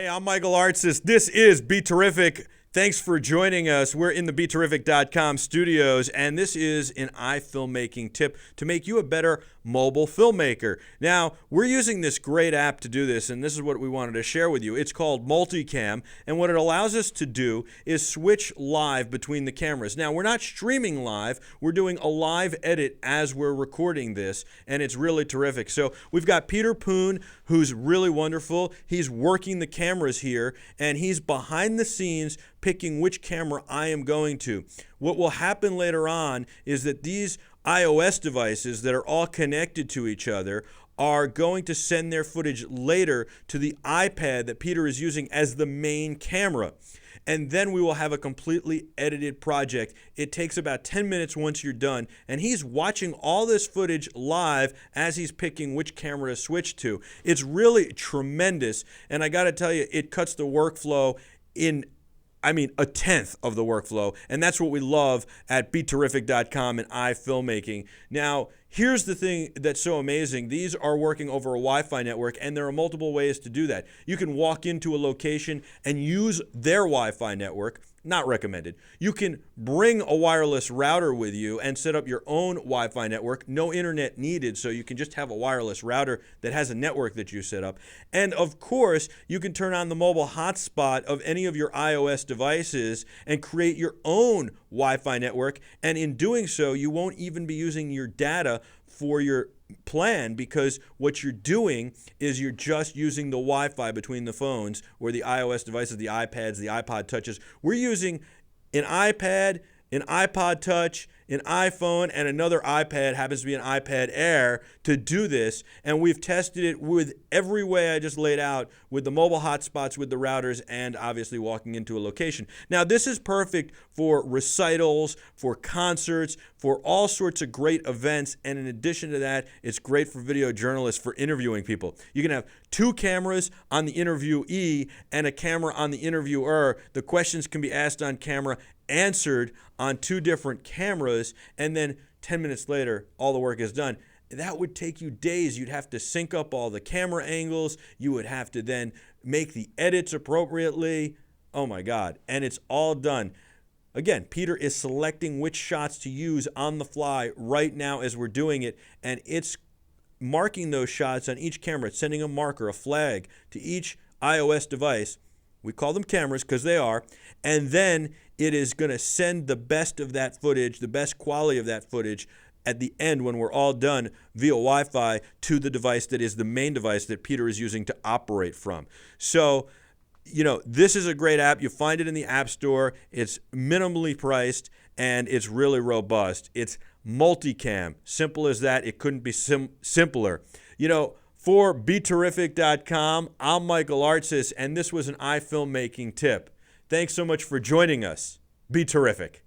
Hey, I'm Michael Artsis. This is BeTerrific. Thanks for joining us. We're in the BeTerrific.com studios, and this is an iFilmmaking tip to make you a better mobile filmmaker. Now, we're using this great app to do this, and this is what we wanted to share with you. It's called Multicam, and what it allows us to do is switch live between the cameras. Now, we're not streaming live. We're doing a live edit as we're recording this, and it's really terrific. So we've got Peter Poon, who's really wonderful. He's working the cameras here, and he's behind the scenes picking which camera I am going to. What will happen later on is that these iOS devices that are all connected to each other are going to send their footage later to the iPad that Peter is using as the main camera. And then we will have a completely edited project. It takes about 10 minutes once you're done, and he's watching all this footage live as he's picking which camera to switch to. It's really tremendous, and I gotta tell you, it cuts the workflow in a tenth of the workflow, and that's what we love at BeTerrific.com and iFilmmaking. Now, here's the thing that's so amazing. These are working over a Wi-Fi network, and there are multiple ways to do that. You can walk into a location and use their Wi-Fi network. Not recommended. You can bring a wireless router with you and set up your own Wi-Fi network. No internet needed, so you can just have a wireless router that has a network that you set up. And of course, you can turn on the mobile hotspot of any of your iOS devices and create your own Wi-Fi network. And in doing so, you won't even be using your data for your plan, because what you're doing is you're just using the Wi-Fi between the phones, or the iOS devices, the iPads, the iPod touches. We're using an iPad, an iPod touch, an iPhone, and another iPad, happens to be an iPad Air, to do this. And we've tested it with every way I just laid out, with the mobile hotspots, with the routers, and obviously walking into a location. Now, this is perfect for recitals, for concerts, for all sorts of great events. And in addition to that, it's great for video journalists, for interviewing people. You can have two cameras on the interviewee and a camera on the interviewer. The questions can be asked on camera, answered on two different cameras, and then 10 minutes later, all the work is done. That would take you days. You'd have to sync up all the camera angles. You would have to then make the edits appropriately. Oh my God. And it's all done. Again, Peter is selecting which shots to use on the fly right now as we're doing it, and it's marking those shots on each camera. It's sending a marker, a flag, to each iOS device. We call them cameras because they are. And then it is going to send the best of that footage, the best quality of that footage, at the end when we're all done via Wi-Fi to the device that is the main device that Peter is using to operate from. So, this is a great app. You find it in the App Store. It's minimally priced, and it's really robust. It's Multicam. Simple as that. It couldn't be simpler. For BeTerrific.com, I'm Michael Artsis, and this was an iFilmmaking tip. Thanks so much for joining us. Be terrific.